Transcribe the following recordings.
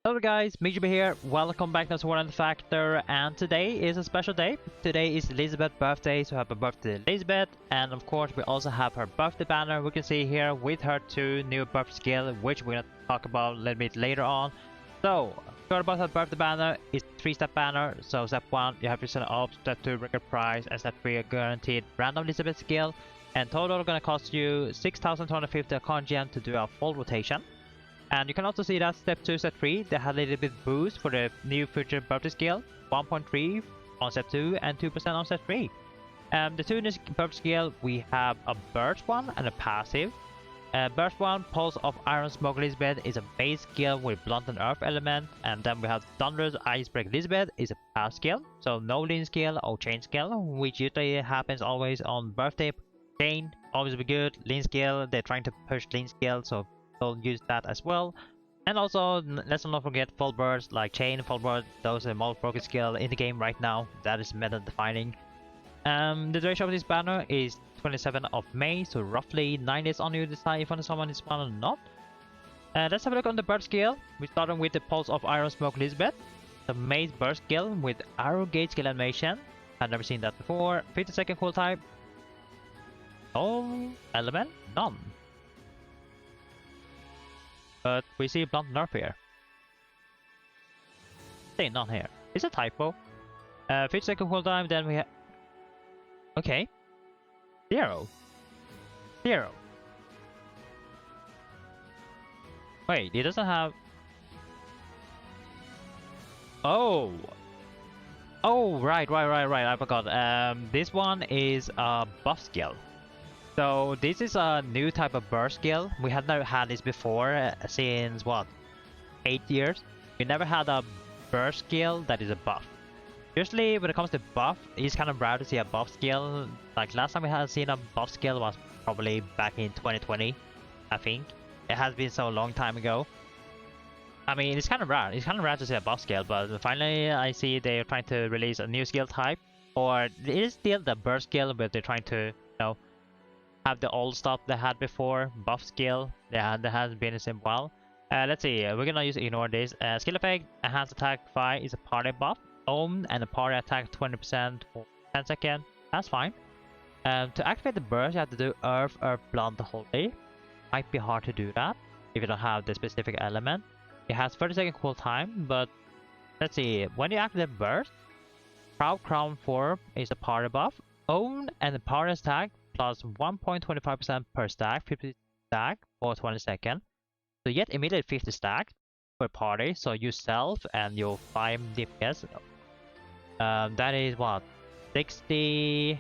Hello guys, MikuChibi here. Welcome back to Sword and Factor, and today is a special day. Today is Lisbeth's birthday, so happy birthday Lisbeth. And of course we also have her birthday banner we can see here with her two new birthday skill, which we're gonna talk about a little bit later on. So, short about her birthday banner is 3-step banner. So step 1 you have to set it up, step 2 record price, and step 3 a guaranteed random Lisbeth skill. And total gonna cost you 6,250 con gem to do a full rotation. And you can also see that step 2, step 3, they had a little bit boost for the new future birthday skill, 1.3 on step 2 and 2% on step 3. The two new birthday skill, we have a burst one and a passive. Burst one, Pulse of Iron Smoke Lisbeth, is a base skill with blunt and earth element, and then we have Thunderous Icebreaker Lisbeth is a pass skill, so no lean skill or chain skill, which usually happens always on birthday. Chain always be good, lean skill, they're trying to push lean skill, so they'll use that as well. And also let's not forget full burst like chain, full burst, those are the most broken skill in the game right now. That is meta defining. The duration of this banner is 27th of May, so roughly 9 days on you decide if you want to summon this banner or not. Let's have a look on the burst skill. We're starting with the Pulse of Iron Smoke Lisbeth, the maze burst skill with arrow gate skill animation. I've never seen that before. 50-second cool type. Oh, element none. But we see blunt nerf here. Say none here. It's a typo. 50-second cooldown, then we have. Okay. 0. Wait, it doesn't have. Oh. Oh, right. I forgot. This one is a buff skill. So this is a new type of burst skill. We have never had this before since what, 8 years? We never had a burst skill that is a buff. Usually when it comes to buff, it's kind of rare to see a buff skill. Like last time we had seen a buff skill was probably back in 2020, I think. It has been so long time ago. I mean, it's kind of rare. It's kind of rare to see a buff skill, but finally I see they're trying to release a new skill type. Or it is still the burst skill, but they're trying to, have the old stuff they had before, buff skill, that has been in sim while. Let's see, we're gonna ignore this. Skill effect, enhanced attack 5 is a party buff. Own and a party attack 20% for 10 seconds, that's fine. To activate the burst, you have to do Earth, Blunt, Holy. Might be hard to do that if you don't have the specific element. It has 30-second cool time, but let's see, when you activate burst, Proud Crown 4 is a party buff. Own and the party attack plus 1.25% per stack, 50 stack for 20 seconds. So you get immediately 50 stack per party, so you self and your 5 DPS. That is what? 60...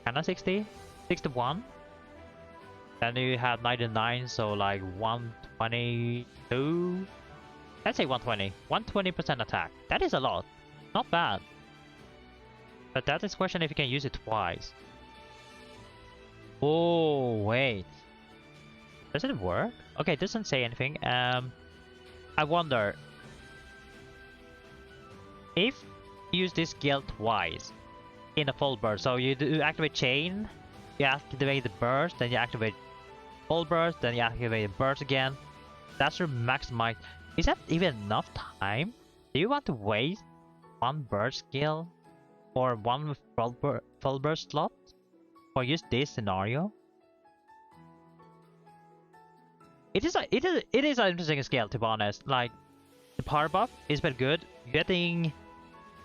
kinda 60? 61? Then you have 99, so like 122? Let's say 120. 120% attack. That is a lot. Not bad. But that is question if you can use it twice. Oh, wait. Does it work? Okay, it doesn't say anything. I wonder if you use this skill twice in a full burst. So you do activate chain, you activate the burst, then you activate full burst, then you activate burst again. That's your maximize. Is that even enough time? Do you want to waste one burst skill or one full burst slot for use this scenario? It is an interesting skill, to be honest. Like, the power buff is very good. You're getting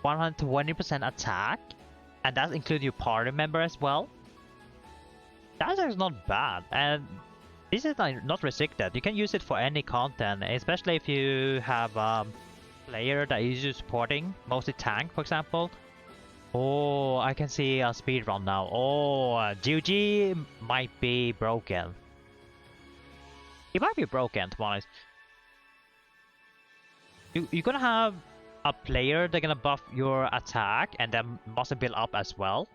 120% attack, and that includes your party member as well. That is not bad, and this is not restricted. You can use it for any content, especially if you have a player that is supporting, mostly tank, for example. Oh, I can see a speed run now. Oh, GG might be broken. It might be broken, to be honest. You're gonna have a player that's gonna buff your attack and then must build up as well.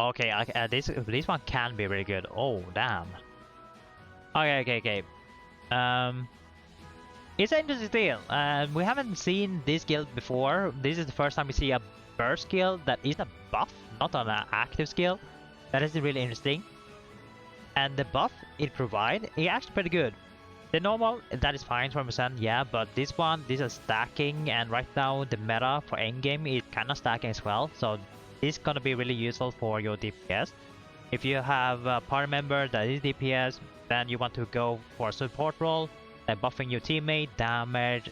Okay, this one can be really good. Oh, damn. Okay. It's an interesting deal. We haven't seen this skill before. This is the first time we see a burst skill that is a buff, not an active skill. That is really interesting. And the buff it provides is actually pretty good. The normal, that is fine, 20%, yeah, but this one, these are stacking, and right now the meta for endgame is kind of stacking as well, so this is gonna be really useful for your DPS. If you have a party member that is DPS, then you want to go for a support role, like buffing your teammate, damage,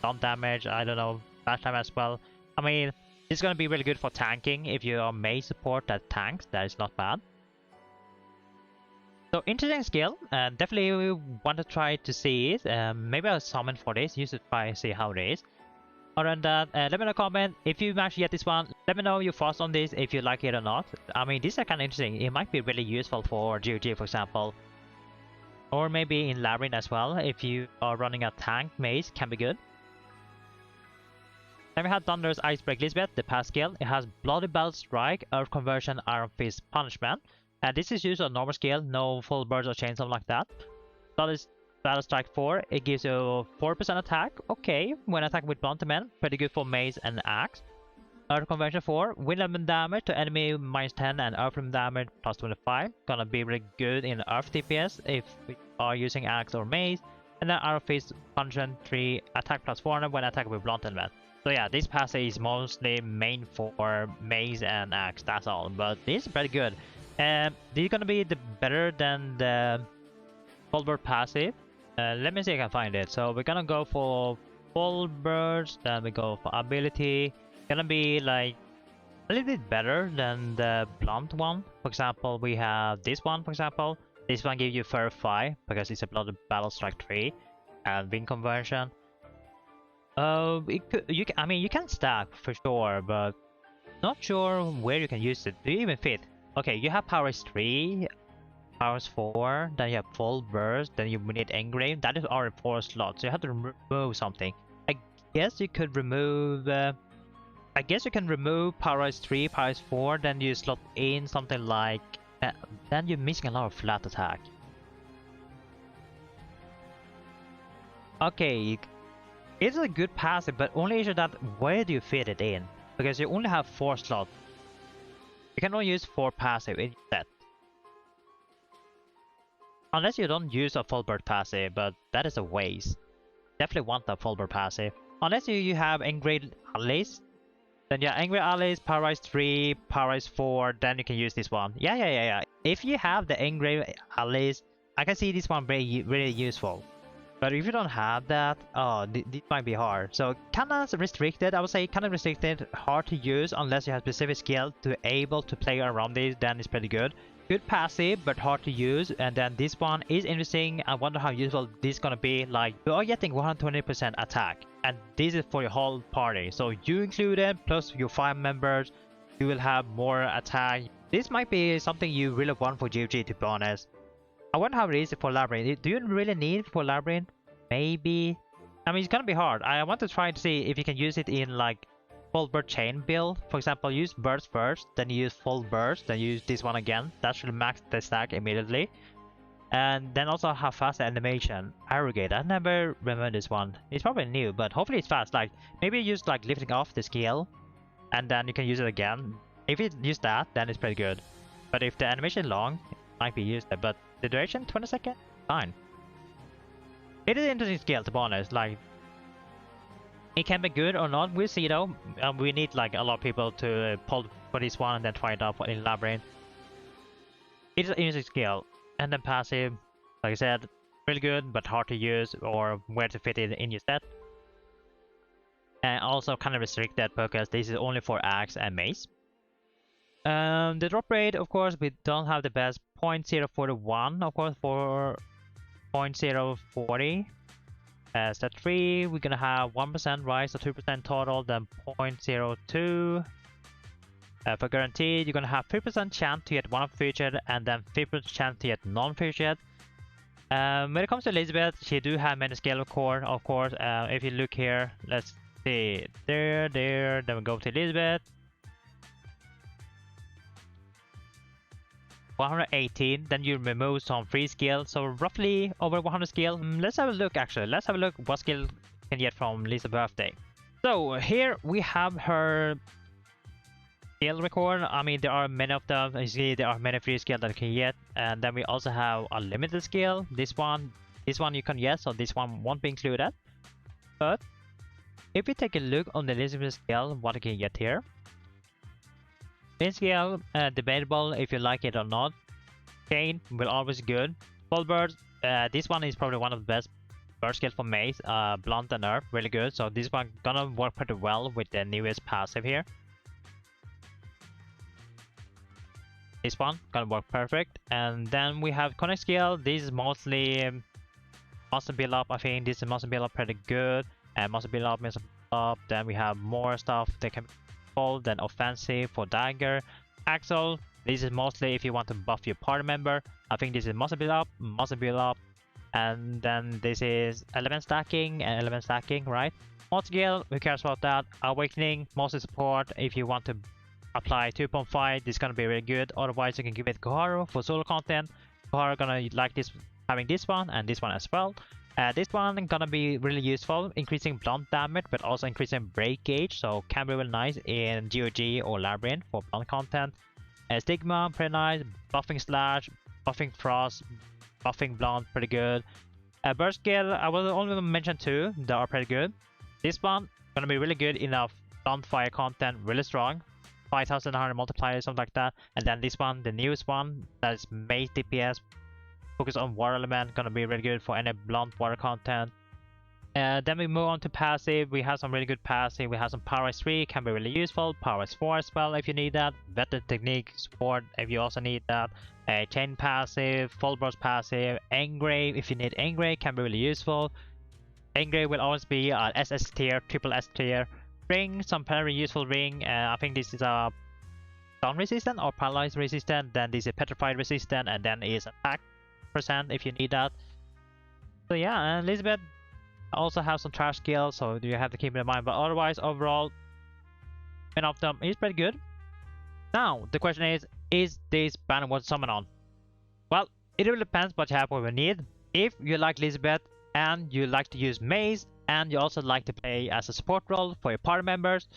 non-damage, I don't know, flash time as well. I mean, this is gonna be really good for tanking. If you are main support that tanks, that is not bad. So interesting skill, definitely we want to try to see it. Maybe I'll summon for this, use it, try and see how it is. Other than that, let me know in the comment if you actually get this one. Let me know your thoughts on this, if you like it or not. I mean, these are kind of interesting. It might be really useful for GOG, for example. Or maybe in Labyrinth as well, if you are running a tank maze, can be good. Then we have Thunderous Icebreaker Lisbeth, the pass skill. It has Bloody Belt Strike, Earth Conversion, Iron Fist, Punishment. And this is used on normal skill, no full burst or chain, something like that. Thunderous Battle Strike 4, it gives you 4% attack. Okay, when attacking with blunt men, pretty good for mace and axe. Earth Conversion 4, wind element damage to enemy -10 and earth element damage +25. Gonna be really good in earth DPS if we are using axe or mace. And then Iron Fist Punishment 3, attack +400 when attacking with blunt element. So yeah, this pass is mostly main for mace and axe, that's all. But this is pretty good. This is gonna be better than the full burst passive. Let me see if I can find it. So we're gonna go for full burst, then we go for ability. Gonna be like a little bit better than the blunt one. For example, we have this one. For example, this one gives you Verify because it's a Blood Battle Strike 3 and Wind Conversion. I mean, you can stack for sure, but not sure where you can use it. Do you even fit? Okay, you have powers 3, powers 4, then you have full burst, then you need engrave. That is already 4 slots, so you have to remove something. I guess you could remove. I guess you can remove powers 3, powers 4, then you slot in something like. Then you're missing a lot of flat attack. Okay, it's a good passive, but only issue that where do you fit it in? Because you only have 4 slots. You can only use 4 passive in your set. Unless you don't use a full bird passive, but that is a waste. Definitely want a full bird passive. Unless you have engraved allies. Then yeah, engraved allies, powerize 3, powerize 4, then you can use this one. Yeah. If you have the engraved allies, I can see this one really useful. But if you don't have that, oh, this might be hard. So kinda restricted, I would say kinda restricted, hard to use unless you have specific skill to able to play around this, then it's pretty good. Good passive, but hard to use. And then this one is interesting. I wonder how useful this is gonna be. Like, you are getting 120% attack. And this is for your whole party. So you included, plus your 5 members, you will have more attack. This might be something you really want for GOG, to be honest. I wonder how it is for Labyrinth. Do you really need for Labyrinth? Maybe. I mean, it's gonna be hard. I want to try to see if you can use it in like full burst chain build. For example, use burst first, then you use full burst, then you use this one again. That should max the stack immediately. And then also have fast animation. Aggregate. I never remember this one. It's probably new, but hopefully it's fast. Like maybe use like lifting off the skill, and then you can use it again. If you use that, then it's pretty good. But if the animation is long, it might be used there. But the duration, 20 seconds, fine. It is an interesting skill, to be honest. Like, it can be good or not. We'll see though. We need like a lot of people to pull for this one and then try it out in Labyrinth. It is an interesting skill. And then passive, like I said, really good but hard to use or where to fit it in your set. And also kind of restricted because this is only for axe and mace. The drop rate, of course, we don't have the best. 0.041, of course, for 0.040. Step 3, we're gonna have 1% rise, so 2% total, then 0.02. For guaranteed, you're gonna have 3% chance to get one featured, and then 50% chance to get non-featured. When it comes to Lisbeth, she do have many skill core, of course. If you look here, let's see, there, then we go to Lisbeth. 118, then you remove some free skill, so roughly over 100 skill. Let's have a look actually. Let's have a look what skill you can get from Lisa's birthday. So here we have her skill record. I mean, there are many of them. You see, there are many free skills that you can get, and then we also have a limited skill. This one, This one you can guess, so this one won't be included. But if we take a look on the Lisbeth Skill, what you can get here. Main skill, debatable if you like it or not. Chain will always good. Full burst, this one is probably one of the best burst skill for mace. Blunt and nerf, really good. So this one gonna work pretty well with the newest passive here. This one gonna work perfect. And then we have connect skill. This is mostly monster build up. I think this is monster build up pretty good. And monster build up, monster build up. Then we have more stuff that can be full. Then offensive for dagger. Axle. This is mostly if you want to buff your party member. I think this is monster build up. And then this is element stacking and element stacking, right? Mod skill, who cares about that? Awakening, mostly support. If you want to apply 2.5, this is gonna be really good. Otherwise, you can give it Koharu for solo content. Koharu gonna like this, having this one and this one as well. This one gonna be really useful, increasing blunt damage, but also increasing break gauge, so can be really nice in GOG or Labyrinth for blunt content. Stigma, pretty nice. Buffing slash, buffing frost, buffing blunt, pretty good. Burst skill, I will only mention two that are pretty good. This one gonna be really good in a blunt fire content, really strong. 5100 multiplier, something like that. And then this one, the newest one, that is mace DPS. Focus on water element, gonna be really good for any blunt water content. Then we move on to passive. We have some really good passive. We have some Power 3, can be really useful. Power 4 as well if you need that. Veteran technique support if you also need that. Chain passive, full burst passive. Engrave if you need engrave, can be really useful. Engrave will always be SS tier, triple S tier. Ring, some very useful ring. I think this is a stun resistant or paralyzed resistant. Then this is petrified resistant, and then is attack % if you need that. So yeah, and Lisbeth also have some trash skills, so you have to keep it in mind. But otherwise, overall, many of them is pretty good. Now the question is this banner worth summon on? Well, it really depends what you have, what you need. If you like Lisbeth and you like to use mace and you also like to play as a support role for your party members,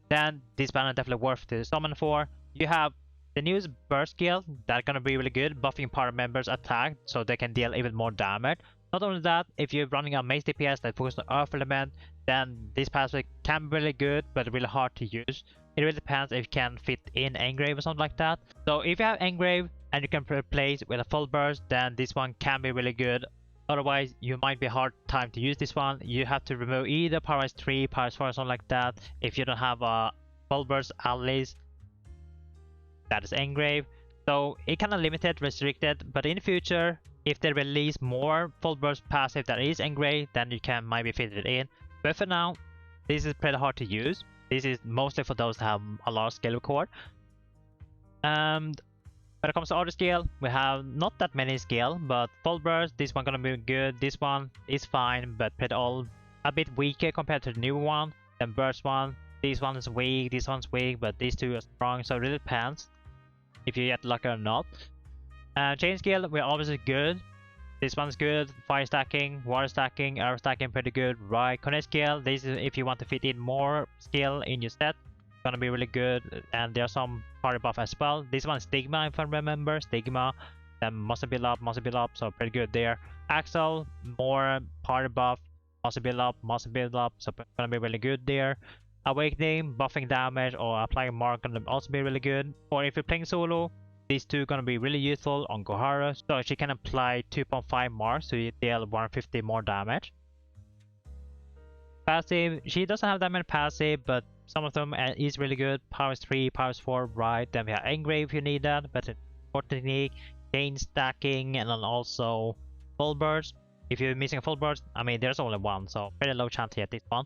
then this banner definitely worth to summon for. You have the newest burst skill that's gonna be really good, buffing party members attack so they can deal even more damage. Not only that, if you're running a mace DPS that focuses on earth element, then this passive can be really good but really hard to use. It really depends if you can fit in engrave or something like that. So if you have engrave and you can replace with a full burst, then this one can be really good. Otherwise, you might be hard time to use this one. You have to remove either Power 3, Power 4 or something like that if you don't have a full burst allies that is engrave. So it kind of limited, restricted, but in the future, if they release more full burst passive that is engrave, then you can maybe fit it in. But for now, this is pretty hard to use. This is mostly for those that have a large skill record. And when it comes to other skill, we have not that many skill, but full burst, this one gonna be good. This one is fine, but pretty all a bit weaker compared to the new one. Then burst one, this one is weak, this one's weak, but these two are strong. So it really depends if you get lucky or not. Chain skill, we're obviously good. This one's good. Fire stacking, water stacking, air stacking, pretty good. Right, connect skill. This is if you want to fit in more skill in your set, gonna be really good. And there's some party buff as well. This one is stigma, if I remember. Stigma, then must build up, so pretty good there. Axel, more party buff, must build up, so gonna be really good there. Awakening, buffing damage or applying mark gonna also be really good. Or if you're playing solo, these two gonna be really useful on Koharu, so she can apply 2.5 marks to deal 150 more damage. Passive, she doesn't have that many passive, but some of them is really good. Power 3, Power 4, right. Then we have engrave if you need that, but support technique, chain stacking, and then also full burst. If you're missing a full burst, I mean there's only one, so very low chance to get this one.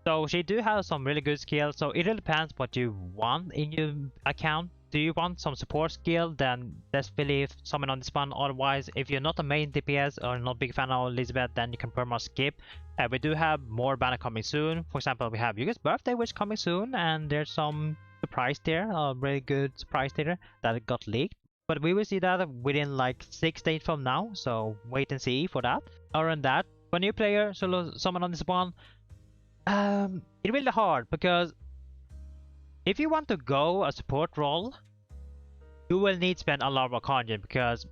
So she do have some really good skills, so it really depends what you want in your account. Do you want some support skill, then definitely summon on this one. Otherwise, if you're not a main DPS or not big fan of Lisbeth, then you can pretty much skip. We do have more banner coming soon. For example, we have Yuki's birthday, which is coming soon, and there's some surprise there, a really good surprise there that got leaked. But we will see that within like 6 days from now, so wait and see for that. Other than that, for new player, solo summon on this one, it's really hard because if you want to go a support role, you will need to spend a lot of content because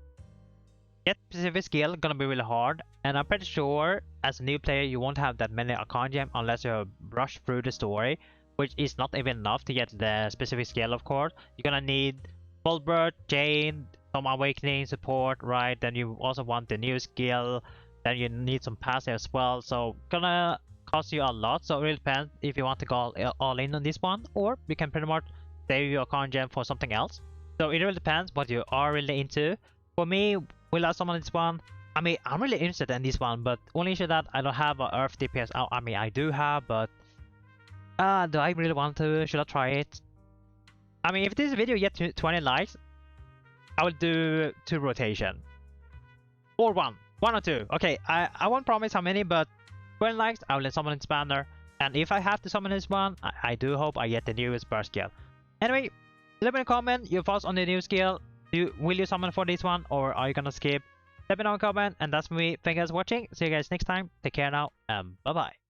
get specific skill gonna be really hard, And I'm pretty sure as a new player you won't have that many Arcana Gem unless you rush through the story, which is not even enough to get the specific skill, of course. You're gonna need Full Bird, Jane, some Awakening support, right? Then you also want the new skill, then you need some passive as well, so gonna cost you a lot. So it really depends if you want to go all in on this one, or you can pretty much save your Arcana Gem for something else. So it really depends what you are really into. For me, will I summon this one? I mean, I'm really interested in this one, but only issue that I don't have a Earth DPS. I mean, I do have, but do I really want to? Should I try it? I mean, if this video gets 20 likes, I will do 2 rotation. Or 1 or 2. Okay, I won't promise how many, but 20 likes, I will summon this banner. And if I have to summon this one, I do hope I get the newest burst skill. Anyway, leave me a comment your thoughts on the new skill. Will you summon for this one, or are you gonna skip? Let me know in a comment, and that's me. Thank you guys for watching. See you guys next time. Take care now, and bye bye.